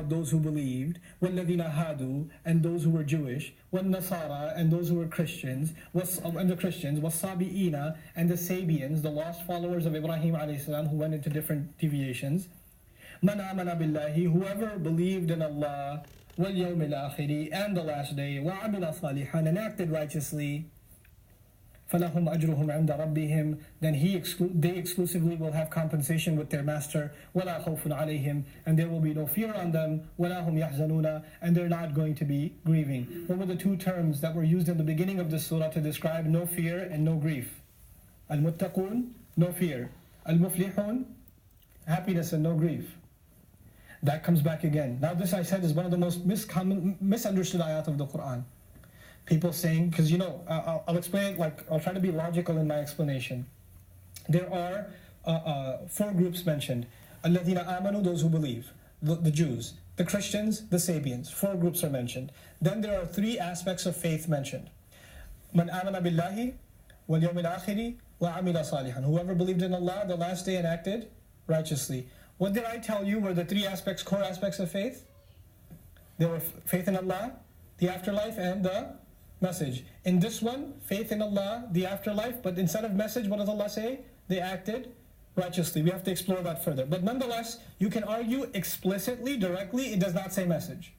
those who believed, وَالَّذِينَ هَادُوا, and those who were Jewish, وَالنَّصَارَى, and those who were Christians, and the Christians, وَالصَّابِئِينَ, and the Sabians, the lost followers of Ibrahim alayhi salam, who went into different deviations. مَنْ آمَنَ بِاللَّهِ, whoever believed in Allah, وَالْيَوْمِ الْآخِرِ, and the last day, وَعَمِلَ صَالِحًا, and acted righteously, فَلَهُمْ أَجْرُهُمْ عِنْدَ رَبِّهِمْ, then they exclusively will have compensation with their master, وَلَا خَوْفٌ عَلَيْهِمْ, and there will be no fear on them, وَلَا هُمْ يَحْزَنُونَ, and they're not going to be grieving. What were the two terms that were used in the beginning of the surah to describe no fear and no grief? Al-Muttaqun, no fear. Al-Muflihun, happiness and no grief. That comes back again. Now this, I said, is one of the most misunderstood ayat of the Quran. People saying, because I'll explain it, I'll try to be logical in my explanation. There are 4 groups mentioned. الَّذِينَ آمَنُوا, those who believe. The Jews. The Christians, the Sabians. 4 groups are mentioned. Then there are 3 aspects of faith mentioned. مَنْ آمَنَ بِاللَّهِ وَالْيَوْمِ الْآخِرِ وَعَمِلَ صَالِحًا, whoever believed in Allah, the last day, and acted righteously. What did I tell you were the 3 aspects, core aspects of faith? There were faith in Allah, the afterlife, and the message. In this one, faith in Allah, the afterlife, but instead of message, what does Allah say? They acted righteously. We have to explore that further. But nonetheless, you can argue explicitly, directly, it does not say message.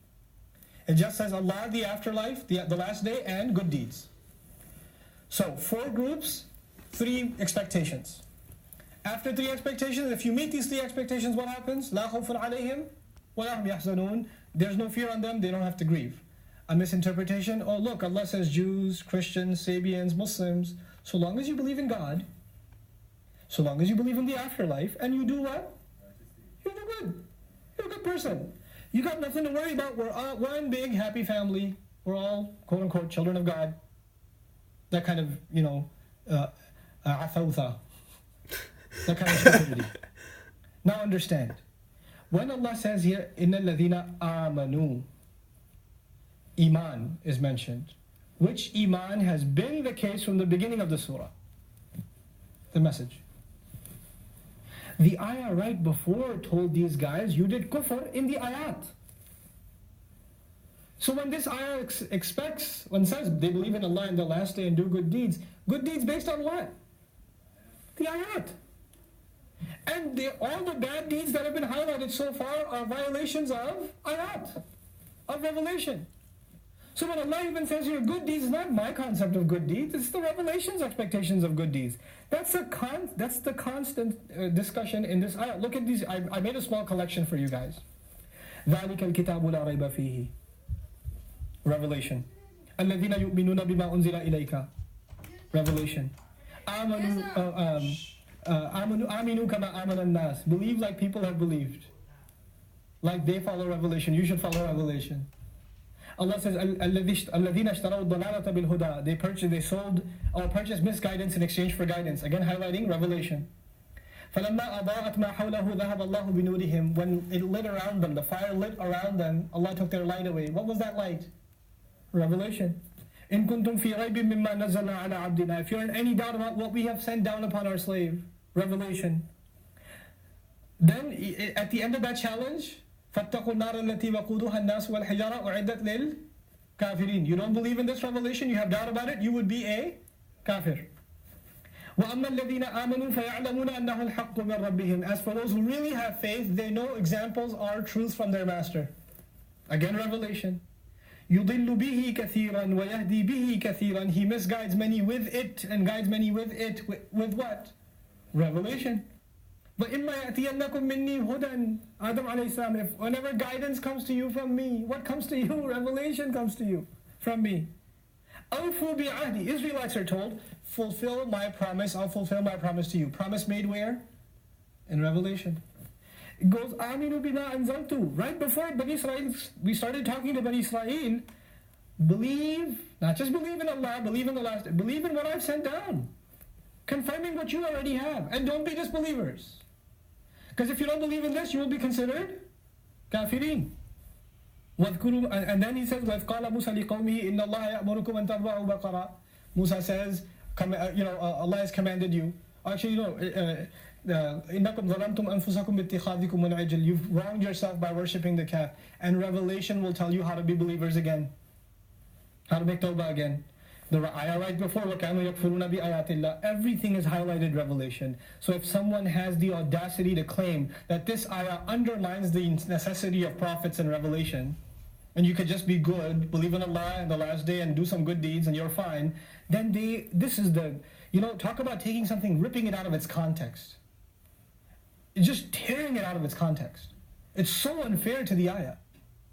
It just says Allah, the afterlife, the last day, and good deeds. So, 4 groups, 3 expectations. After 3 expectations, if you meet these 3 expectations, what happens? لَا خَوْفٌ عَلَيْهِمْ وَلَا هُمْ يَحْزَنُونَ, there's no fear on them, they don't have to grieve. A misinterpretation, oh look, Allah says Jews, Christians, Sabians, Muslims, so long as you believe in God, so long as you believe in the afterlife, and you do what? You do good. You're a good person. You got nothing to worry about. We're one big happy family. We're all quote unquote children of God. That kind of, athawtha. That kind of stupidity. Now understand. When Allah says here, إِنَّ الَّذِينَ آمَنُوا, Iman is mentioned. Which Iman has been the case from the beginning of the surah? The message. The ayah right before told these guys, you did kufr in the ayat. So when this ayah expects, when it says they believe in Allah in the last day and do good deeds based on what? The ayat. And all the bad deeds that have been highlighted so far are violations of ayat, of revelation. So when Allah even says here, good deeds is not my concept of good deeds, it's the revelation's expectations of good deeds. That's the constant discussion in this ayah. Look at these, I made a small collection for you guys. ذَلِكَ الْكِتَابُ لَا رَيْبَ فِيهِ, Revelation. الَّذِينَ يُؤْمِنُونَ بِمَا أُنزِلَ إِلَيْكَ, Revelation. آمِنُوا كَمَا آمَنَ النَّاسِ, believe like people have believed. Like they follow revelation, you should follow revelation. Allah says, الَّذِينَ اشْتَرَوْا الضَّلَالَةَ بِالْهُدَى, they purchased misguidance in exchange for guidance. Again highlighting revelation. فَلَمَّا أَضَاءَتْ مَا حَوْلَهُ ذَهَبَ اللَّهُ بِنُورِهِمْ, when it lit around them, the fire lit around them, Allah took their light away. What was that light? Revelation. إِن كُنْتُمْ فِي رَيْبٍ مِّمَّا نَزَّلْنَا عَلَىٰ عَبْدِنَا, if you're in any doubt about what we have sent down upon our slave, revelation. Then at the end of that challenge, فَاتَّقُوا النَّارَ الَّتِي وَقُودُهَا النَّاسُ وَالْحِجَارَةُ أُعِدَّتْ لِلْكَافِرِينَ. You don't believe in this revelation, you have doubt about it, you would be a kafir. وَأَمَّا الَّذِينَ آمَنُوا فَيَعْلَمُونَ أَنَّهُ الْحَقُّ مِنْ رَبِّهِمْ. As for those who really have faith, they know examples are truths from their master. Again, revelation. يُضِلُّ بِهِ كَثِيرًا وَيَهْدِي بِهِ كَثِيرًا. He misguides many with it and guides many with it. With what? Revelation. وَإِمَّا يَأْتِيَنَّكُمْ مِنِّي هُدًى, Adam alayhi salam, if whenever guidance comes to you from me, what comes to you? Revelation comes to you from me. أَوْفُوا بِعَهْدِي. Israelites are told, fulfill my promise, I'll fulfill my promise to you. Promise made where? In Revelation. It goes, آمِنُوا بِمَا أَنزَلْتُ. Right before Bani Israel, we started talking to Bani Israel, believe, not just believe in Allah, believe in the last day, believe in what I've sent down, confirming what you already have, and don't be disbelievers. Because if you don't believe in this, you will be considered kafirin. And then he says, وَإِذْ قَالَ مُوسَى لِقَوْمِهِ إِنَّ اللَّهَ يَأْمُرُكُمْ أَن تَذْبَحُوا بَقَرَةً. Musa says, Allah has commanded you. Actually, إِنَّكُمْ ظَلَمْتُمْ أَنفُسَكُمْ بِاتِّخَاذِكُمُ الْعِجْلِ. You've wronged yourself by worshipping the calf. And revelation will tell you how to be believers again. How to make tawbah again. The ayah right before, وَكَانُوا يَكْفُرُونَ بِآيَاتِ اللَّهِ. Everything is highlighted revelation. So if someone has the audacity to claim that this ayah undermines the necessity of prophets and revelation, and you could just be good, believe in Allah and the last day and do some good deeds and you're fine, then this is the, talk about taking something, ripping it out of its context. It's just tearing it out of its context. It's so unfair to the ayah.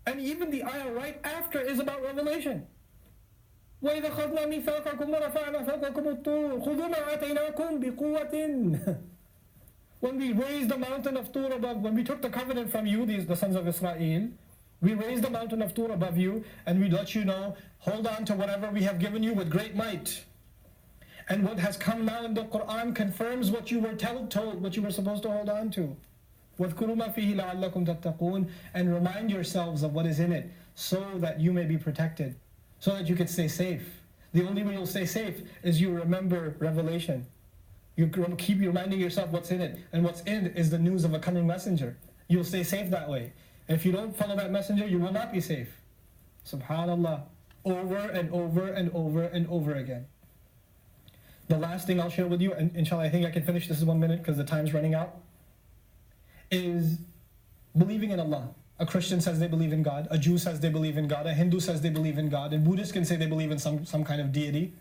And even the ayah right after is about revelation. وَإِذَا خَذْنَا مِيثَاقَكُمْ وَرَفَعْنَا فَوْقَكُمُ الطُّورَ خُذُوا مَا آتَيْنَاكُمْ بِقُوَّةٍ. When we raised the mountain of Tur above, when we took the covenant from you, the sons of Israel, we raised the mountain of Tur above you, and we let you know, hold on to whatever we have given you with great might. And what has come now in the Quran confirms what you were told, what you were supposed to hold on to. وَاذْكُرُوا مَا فِيهِ لَعَلَّكُمْ تَتَّقُونَ. And remind yourselves of what is in it, so that you may be protected, so that you can stay safe. The only way you'll stay safe is you remember revelation. You keep reminding yourself what's in it. And what's in it is the news of a coming messenger. You'll stay safe that way. If you don't follow that messenger, you will not be safe. SubhanAllah. Over and over and over and over again. The last thing I'll share with you, and inshallah I think I can finish this in 1 minute because the time's running out, is believing in Allah. A Christian says they believe in God. A Jew says they believe in God. A Hindu says they believe in God. And Buddhists can say they believe in some kind of deity.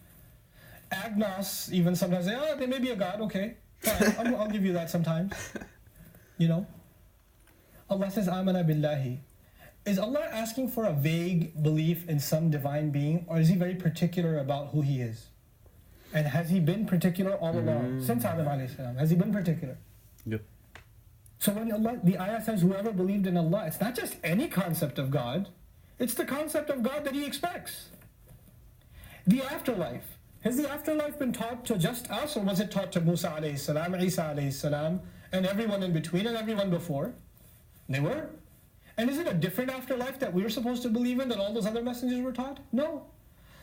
Agnostics even sometimes say, oh, there may be a God. Okay, fine. I'll give you that sometimes. Allah says, Amana billahi. Is Allah asking for a vague belief in some divine being, or is He very particular about who He is? And has He been particular all along? Since Adam alayhi salam, has He been particular? Yep. So when the ayah says whoever believed in Allah, it's not just any concept of God, it's the concept of God that He expects. The afterlife. Has the afterlife been taught to just us, or was it taught to Musa alayhi salam, Isa alayhi salam, and everyone in between and everyone before? They were. And is it a different afterlife that we're supposed to believe in that all those other messengers were taught? No.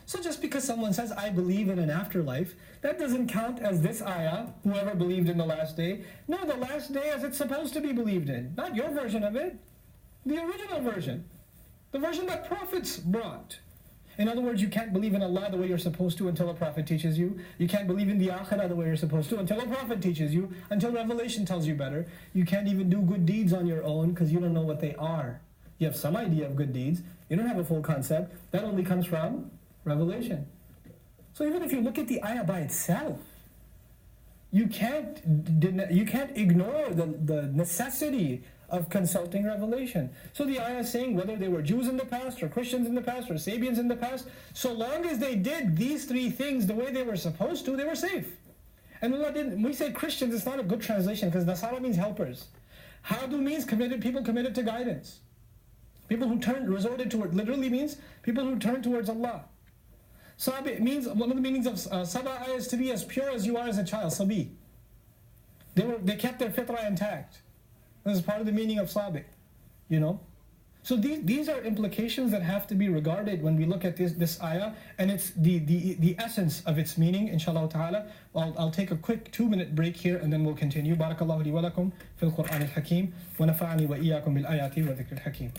So just because someone says, I believe in an afterlife, that doesn't count as this ayah, whoever believed in the last day. No, the last day as it's supposed to be believed in. Not your version of it. The original version. The version that prophets brought. In other words, you can't believe in Allah the way you're supposed to until a prophet teaches you. You can't believe in the akhirah the way you're supposed to until a prophet teaches you, until revelation tells you better. You can't even do good deeds on your own because you don't know what they are. You have some idea of good deeds. You don't have a full concept. That only comes from revelation. So even if you look at the ayah by itself, you can't ignore the necessity of consulting revelation. So the ayah is saying whether they were Jews in the past or Christians in the past or Sabians in the past, so long as they did these three things the way they were supposed to, they were safe. And when we say Christians, it's not a good translation because Nasara means helpers. Hadu means people committed to guidance. People who resorted to it literally means people who turn towards Allah. Sabi means, one of the meanings of Saba is to be as pure as you are as a child, Sabi. They kept their fitrah intact. This is part of the meaning of Sabi, So these are implications that have to be regarded when we look at this ayah, and it's the essence of its meaning, inshallah ta'ala. I'll take a quick 2-minute break here and then we'll continue. Barakallahu li wa lakum fil Qur'an al-Hakim wa nafa'ani wa iyyakum bil ayati wa dhikr al-Hakim.